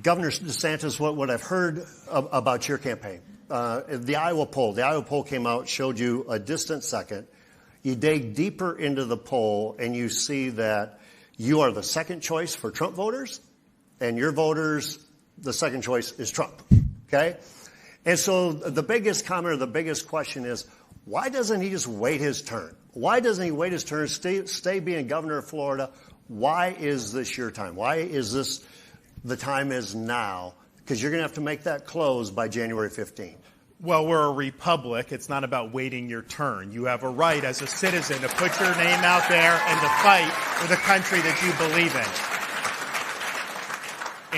Governor DeSantis, what I've heard about your campaign, the Iowa poll came out, showed you a distant second. You dig deeper into the poll and you see that you are the second choice for Trump voters, and your voters, the second choice is Trump, okay? And so the biggest comment or the biggest question is, why doesn't he just wait his turn? Why doesn't he wait his turn, stay being governor of Florida? Why is this your time? Why is this the time is now? Because you're going to have to make that close by January 15th. Well, we're a republic. It's not about waiting your turn. You have a right as a citizen to put your name out there and to fight for the country that you believe in.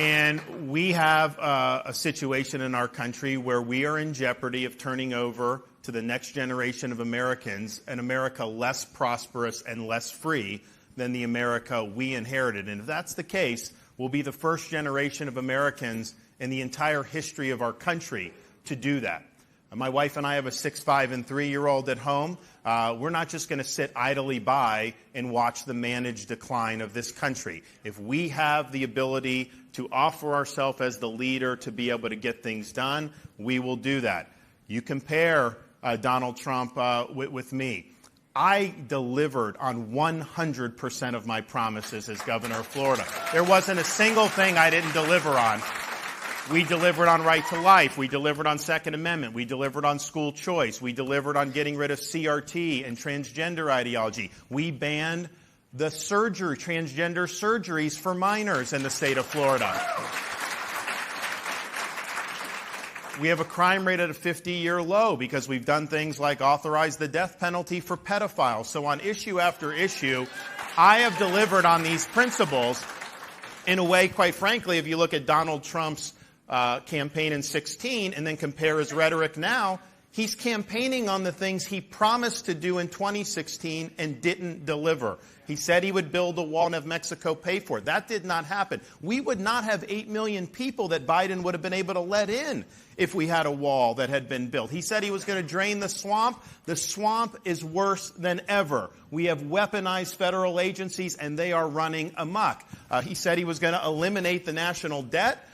And we have a situation in our country where we are in jeopardy of turning over to the next generation of Americans an America less prosperous and less free than the America we inherited. And if that's the case, we'll be the first generation of Americans in the entire history of our country to do that. My wife and I have a 6, 5, and 3-year-old at home. We're not just going to sit idly by and watch the managed decline of this country. If we have the ability to offer ourselves as the leader to be able to get things done, we will do that. You compare Donald Trump with me. I delivered on 100% of my promises as governor of Florida. There wasn't a single thing I didn't deliver on. We delivered on right to life. We delivered on Second Amendment. We delivered on school choice. We delivered on getting rid of CRT and transgender ideology. We banned the transgender surgeries for minors in the state of Florida. We have a crime rate at a 50-year low because we've done things like authorize the death penalty for pedophiles. So on issue after issue, I have delivered on these principles in a way, quite frankly, if you look at Donald Trump's campaign in 2016 and then compare his rhetoric now, he's campaigning on the things he promised to do in 2016 and didn't deliver. He said he would build a wall and have Mexico pay for it. That did not happen. We would not have 8 million people that Biden would have been able to let in if we had a wall that had been built. He said he was going to drain the swamp. The swamp is worse than ever. We have weaponized federal agencies, and they are running amok. He said he was going to eliminate the national debt.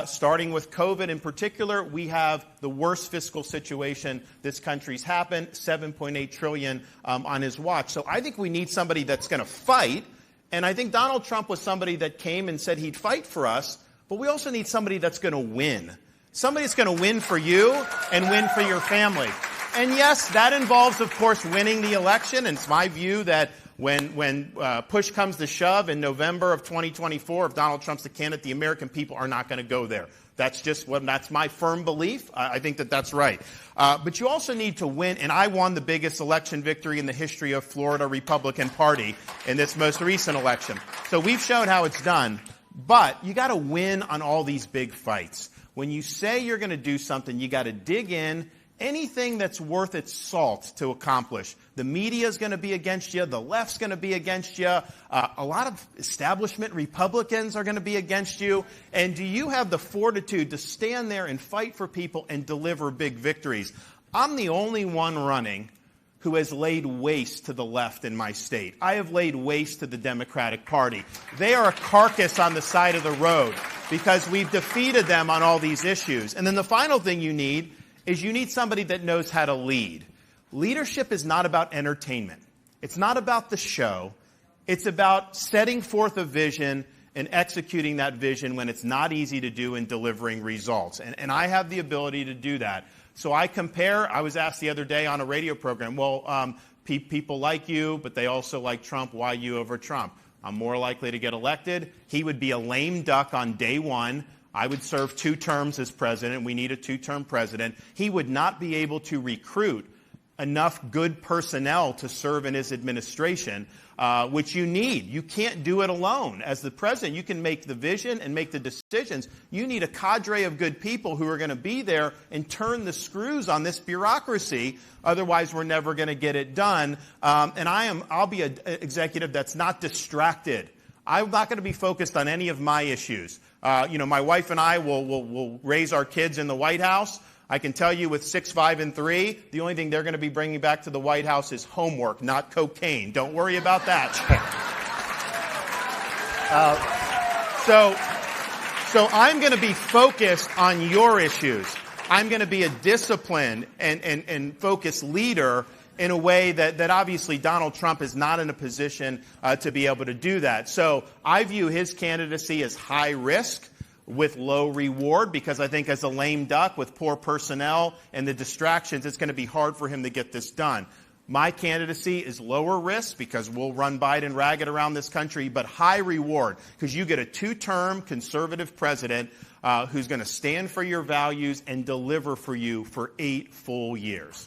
Starting with COVID in particular, we have the worst fiscal situation this country's happened, $7.8 trillion on his watch. So I think we need somebody that's going to fight. And I think Donald Trump was somebody that came and said he'd fight for us. But we also need somebody that's going to win. Somebody that's going to win for you and win for your family. And yes, that involves, of course, winning the election. And it's my view that when push comes to shove in November of 2024, if Donald Trump's the candidate, the American people are not going to go there. That's my firm belief. I think that that's right. But you also need to win, and I won the biggest election victory in the history of Florida Republican Party in this most recent election. So we've shown how it's done, but you got to win on all these big fights. When you say you're going to do something, you got to dig in. Anything that's worth its salt to accomplish. The media is going to be against you. The left's going to be against you. A lot of establishment Republicans are going to be against you. And do you have the fortitude to stand there and fight for people and deliver big victories? I'm the only one running who has laid waste to the left in my state. I have laid waste to the Democratic Party. They are a carcass on the side of the road because we've defeated them on all these issues. And then the final thing you need is you need somebody that knows how to lead. Leadership is not about entertainment. It's not about the show. It's about setting forth a vision and executing that vision when it's not easy to do and delivering results. And I have the ability to do that. So I was asked the other day on a radio program, people like you, but they also like Trump. Why you over Trump? I'm more likely to get elected. He would be a lame duck on day one. I would serve 2 terms as president. We need a 2-term president. He would not be able to recruit enough good personnel to serve in his administration, which you need. You can't do it alone. As the president, you can make the vision and make the decisions. You need a cadre of good people who are going to be there and turn the screws on this bureaucracy. Otherwise, we're never going to get it done. And I'll be an executive that's not distracted. I'm not going to be focused on any of my issues. My wife and I will raise our kids in the White House. I can tell you with 6, 5, and 3, the only thing they're going to be bringing back to the White House is homework, not cocaine. Don't worry about that. So I'm going to be focused on your issues. I'm going to be a disciplined and focused leader in a way that obviously Donald Trump is not in a position to be able to do that. So I view his candidacy as high risk with low reward, because I think as a lame duck with poor personnel and the distractions, it's going to be hard for him to get this done. My candidacy is lower risk because we'll run Biden ragged around this country, but high reward because you get a 2-term conservative president who's going to stand for your values and deliver for you for 8 full years.